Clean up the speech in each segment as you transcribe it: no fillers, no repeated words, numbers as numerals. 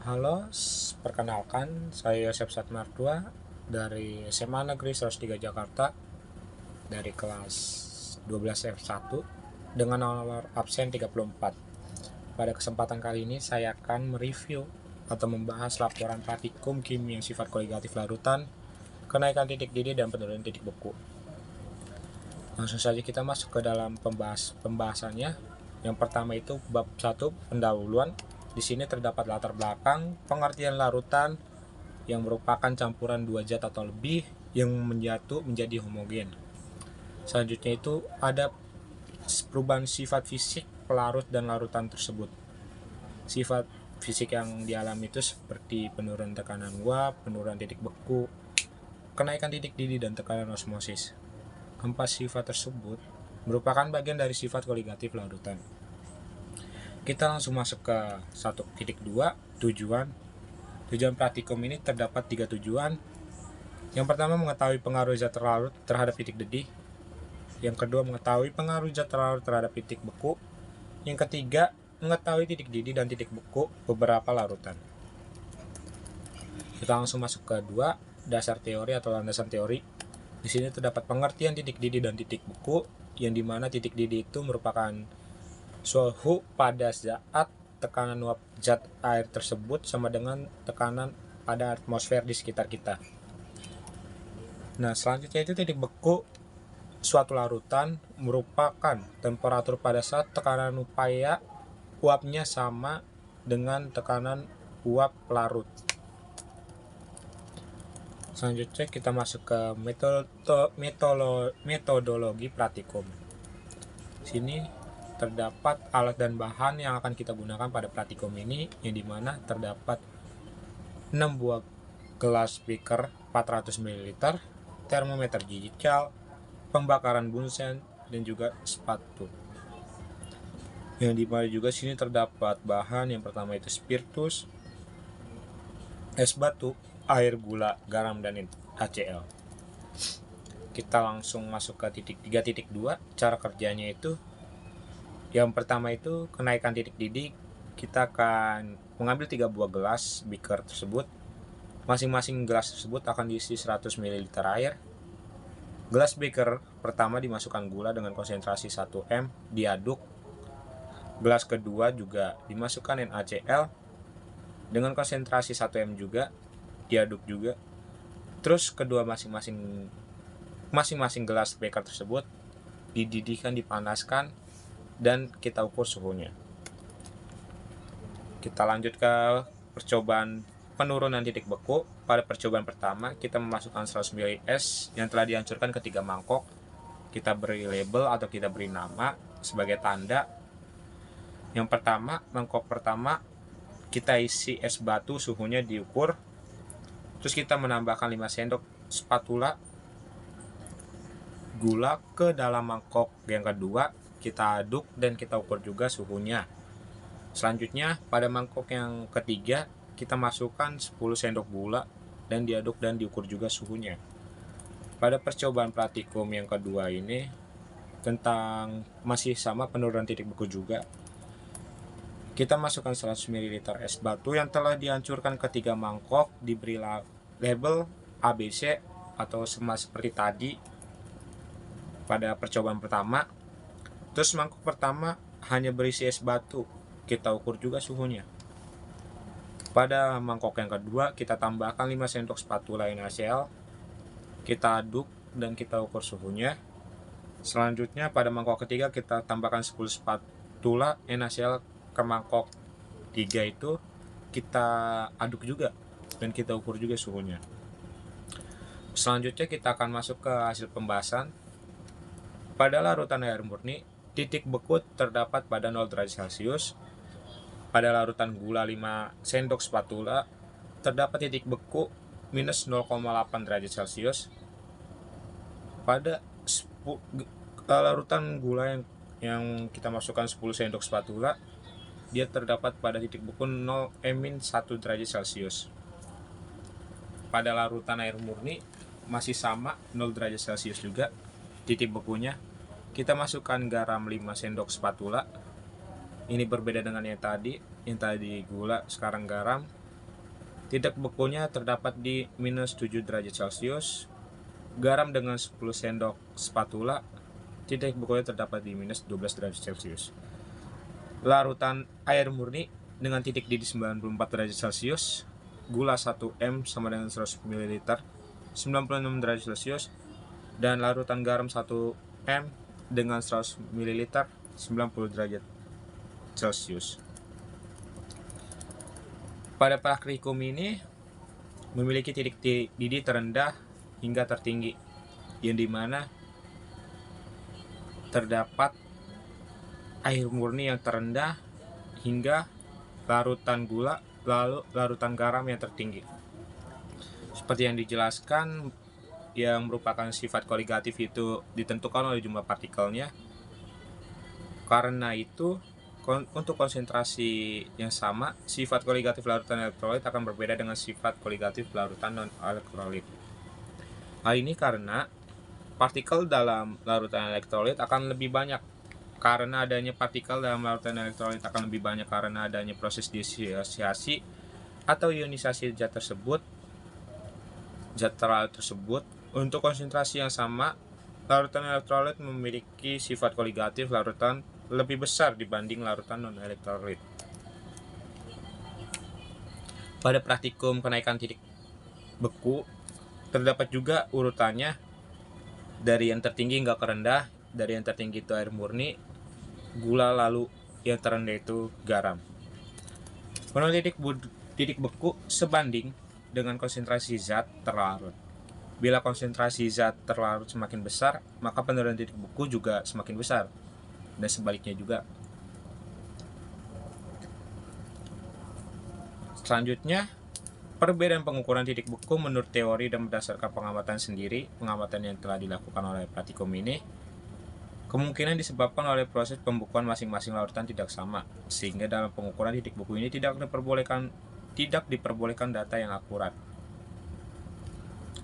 Halo, perkenalkan saya Yosep Satmardua dari SMA Negeri 103 Jakarta dari kelas 12 F1 dengan nomor absen 34. Pada kesempatan kali ini saya akan mereview atau membahas laporan praktikum kimia yang sifat koligatif larutan, kenaikan titik didih dan penurunan titik beku. Langsung saja kita masuk ke dalam pembahasannya. Yang pertama itu bab 1 pendahuluan. Di sini terdapat latar belakang, pengertian larutan yang merupakan campuran dua zat atau lebih yang menyatu menjadi homogen. Selanjutnya itu ada perubahan sifat fisik pelarut dan larutan tersebut. Sifat fisik yang dialami itu seperti penurunan tekanan uap, penurunan titik beku, kenaikan titik didih dan tekanan osmosis. Keempat sifat tersebut merupakan bagian dari sifat koligatif larutan. Kita langsung masuk ke 1.2 tujuan. Tujuan praktikum ini terdapat 3 tujuan. Yang pertama mengetahui pengaruh zat terlarut terhadap titik didih. Yang kedua mengetahui pengaruh zat terlarut terhadap titik beku. Yang ketiga mengetahui titik didih dan titik beku beberapa larutan. Kita langsung masuk ke 2, dasar teori atau landasan teori. Di sini terdapat pengertian titik didih dan titik beku, yang dimana titik didih itu merupakan suhu pada saat tekanan uap zat air tersebut sama dengan tekanan pada atmosfer di sekitar kita. Nah, selanjutnya itu titik beku suatu larutan merupakan temperatur pada saat tekanan upaya uapnya sama dengan tekanan uap larut. Selanjutnya kita masuk ke metodologi praktikum. Sini terdapat alat dan bahan yang akan kita gunakan pada praktikum ini, yang dimana terdapat 6 buah gelas beaker 400 ml, termometer digital, pembakaran bunsen, dan juga spatu. Yang dimana juga sini terdapat bahan yang pertama itu spiritus, es batu, air, gula, garam, dan HCl. Kita langsung masuk ke titik 3.2. Cara kerjanya itu yang pertama itu kenaikan titik didih. Kita akan mengambil 3 buah gelas beaker tersebut. Masing-masing gelas tersebut akan diisi 100 ml air. Gelas beaker pertama dimasukkan gula dengan konsentrasi 1 m, diaduk. Gelas kedua juga dimasukkan NaCl dengan konsentrasi 1 m juga, diaduk juga. Terus kedua masing-masing gelas beaker tersebut dididihkan, dipanaskan, dan kita ukur suhunya. Kita lanjut ke percobaan penurunan titik beku. Pada percobaan pertama kita memasukkan 100 ml es yang telah dihancurkan ke 3 mangkok. Kita beri label atau kita beri nama sebagai tanda. Yang pertama, mangkok pertama kita isi es batu, suhunya diukur. Terus kita menambahkan 5 sendok spatula gula ke dalam mangkok yang kedua, kita aduk dan kita ukur juga suhunya. Selanjutnya pada mangkok yang ketiga kita masukkan 10 sendok gula dan diaduk dan diukur juga suhunya. Pada percobaan praktikum yang kedua ini tentang masih sama penurunan titik beku juga. Kita masukkan 100 ml es batu yang telah dihancurkan ke 3 mangkok, diberi label ABC atau sama seperti tadi pada percobaan pertama. Terus mangkok pertama hanya berisi es batu, kita ukur juga suhunya. Pada mangkok yang kedua kita tambahkan 5 sendok spatula NaCl, kita aduk dan kita ukur suhunya. Selanjutnya pada mangkok ketiga kita tambahkan 10 spatula NaCl ke mangkok 3 itu, kita aduk juga dan kita ukur juga suhunya. Selanjutnya kita akan masuk ke hasil pembahasan. Pada larutan air murni, titik beku terdapat pada 0 derajat Celcius. Pada larutan gula 5 sendok spatula terdapat titik beku minus 0,8 derajat Celcius. Pada larutan gula yang kita masukkan 10 sendok spatula, dia terdapat pada titik beku 0-1 derajat Celcius. Pada larutan air murni masih sama 0 derajat Celcius juga titik bekunya. Kita masukkan garam 5 sendok spatula. Ini berbeda dengan yang tadi gula, sekarang garam. Titik bekunya terdapat di minus 7 derajat Celcius. Garam dengan 10 sendok spatula, titik bekunya terdapat di minus 12 derajat Celcius. Larutan air murni dengan titik didih 94 derajat Celcius. Gula 1 M sama dengan 100 ml 96 derajat Celcius. Dan larutan garam 1 M dengan 100 ml 90 derajat Celcius. Pada praktikum ini memiliki titik didih terendah hingga tertinggi, yang dimana terdapat air murni yang terendah hingga larutan gula, lalu larutan garam yang tertinggi. Seperti yang dijelaskan, yang merupakan sifat koligatif itu ditentukan oleh jumlah partikelnya. Karena itu, untuk konsentrasi yang sama, sifat koligatif larutan elektrolit akan berbeda dengan sifat koligatif larutan non-elektrolit. Hal ini karena partikel dalam larutan elektrolit akan lebih banyak. Karena adanya partikel dalam larutan elektrolit akan lebih banyak karena adanya proses disosiasi atau ionisasi zat terlarut tersebut. Untuk konsentrasi yang sama, larutan elektrolit memiliki sifat koligatif larutan lebih besar dibanding larutan non-elektrolit. Pada praktikum kenaikan titik beku, terdapat juga urutannya dari yang tertinggi hingga ke rendah. Dari yang tertinggi itu air murni, gula, lalu yang terendah itu garam. Penurunan titik beku sebanding dengan konsentrasi zat terlarut. Bila konsentrasi zat terlarut semakin besar, maka penurunan titik beku juga semakin besar, dan sebaliknya juga. Selanjutnya, perbedaan pengukuran titik beku menurut teori dan berdasarkan pengamatan sendiri, pengamatan yang telah dilakukan oleh praktikum ini, kemungkinan disebabkan oleh proses pembukuan masing-masing larutan tidak sama, sehingga dalam pengukuran titik beku ini tidak diperbolehkan data yang akurat.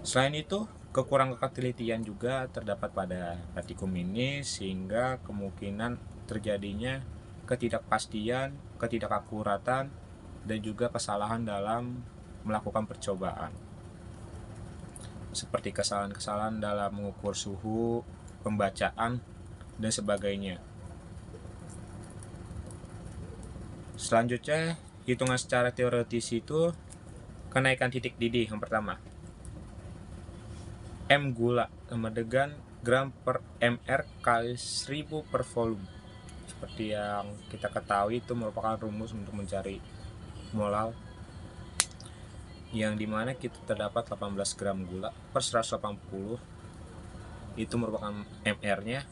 Selain itu, kekurangan ketelitian juga terdapat pada praktikum ini, sehingga kemungkinan terjadinya ketidakpastian, ketidakakuratan, dan juga kesalahan dalam melakukan percobaan, seperti kesalahan-kesalahan dalam mengukur suhu, pembacaan, dan sebagainya. Selanjutnya, hitungan secara teoritis itu kenaikan titik didih. Yang pertama, M gula sama dengan gram per mr kali 1000 per volume. Seperti yang kita ketahui, itu merupakan rumus untuk mencari molal, yang dimana kita terdapat 18 gram gula per 180, itu merupakan mr-nya.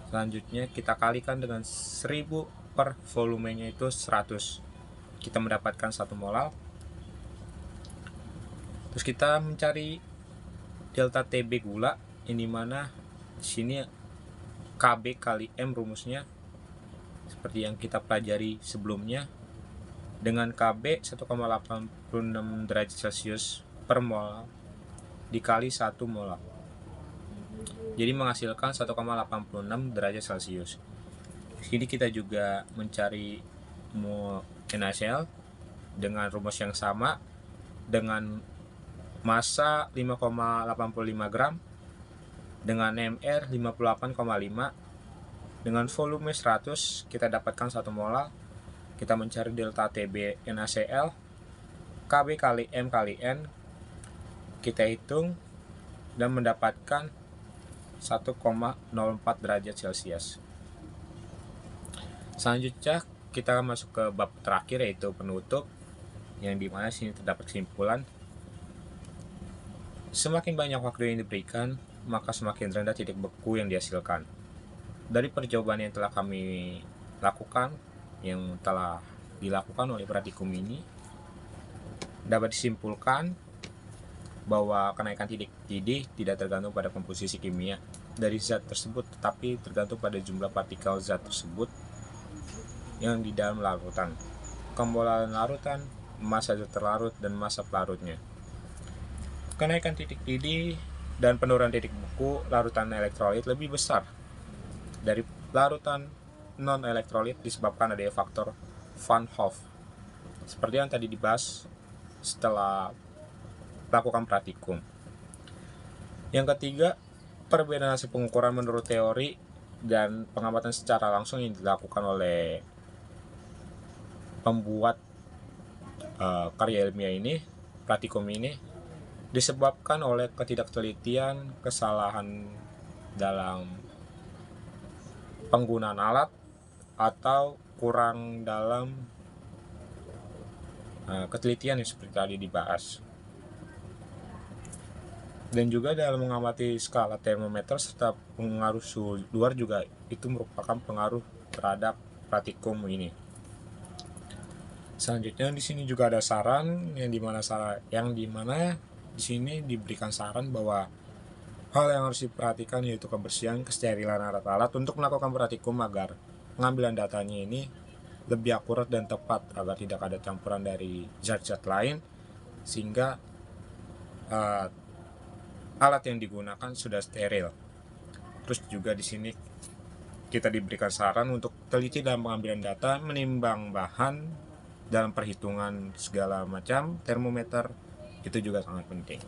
Selanjutnya kita kalikan dengan 1000 per volumenya itu 100, kita mendapatkan 1 molal. Terus kita mencari delta TB gula, yang dimana di sini KB kali M rumusnya, seperti yang kita pelajari sebelumnya, dengan KB 1,86 derajat Celcius per mol dikali 1 mol, jadi menghasilkan 1,86 derajat Celcius. Sini kita juga mencari NaCl dengan rumus yang sama, dengan massa 5,85 gram, dengan MR 58,5, dengan volume 100, kita dapatkan 1 molar. Kita mencari delta TB NaCl, KB kali M kali N, kita hitung dan mendapatkan 1,04 derajat Celcius. Selanjutnya kita masuk ke bab terakhir, yaitu penutup, yang dimana sini terdapat kesimpulan. Semakin banyak waktu yang diberikan, maka semakin rendah titik beku yang dihasilkan. Dari percobaan yang telah kami lakukan, yang telah dilakukan oleh praktikum ini, dapat disimpulkan bahwa kenaikan titik didih tidak tergantung pada komposisi kimia dari zat tersebut, tetapi tergantung pada jumlah partikel zat tersebut yang di dalam larutan, kemolaran larutan, massa zat terlarut, dan massa pelarutnya. Kenaikan titik didih dan penurunan titik beku larutan elektrolit lebih besar dari larutan non-elektrolit disebabkan adanya faktor Van Hoff. Seperti yang tadi dibahas setelah lakukan praktikum. Yang ketiga, perbedaan hasil pengukuran menurut teori dan pengamatan secara langsung yang dilakukan oleh pembuat karya ilmiah ini, praktikum ini, disebabkan oleh ketidaktelitian, kesalahan dalam penggunaan alat, atau kurang dalam ketelitian yang seperti tadi dibahas. Dan juga dalam mengamati skala termometer serta pengaruh suhu luar juga itu merupakan pengaruh terhadap praktikum ini. Selanjutnya di sini juga ada saran yang dimana di sini diberikan saran bahwa hal yang harus diperhatikan yaitu kebersihan, kesterilan alat-alat untuk melakukan praktikum agar pengambilan datanya ini lebih akurat dan tepat agar tidak ada campuran dari zat-zat lain sehingga alat yang digunakan sudah steril. Terus juga di sini kita diberikan saran untuk teliti dalam pengambilan data, menimbang bahan dalam perhitungan segala macam termometer, itu juga sangat penting.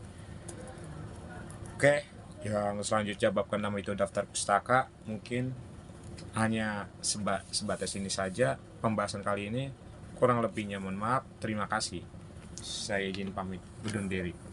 Oke, yang selanjutnya bab ke-6 itu daftar pustaka. Mungkin hanya sebatas ini saja pembahasan kali ini. Kurang lebihnya mohon maaf. Terima kasih. Saya izin pamit undur diri.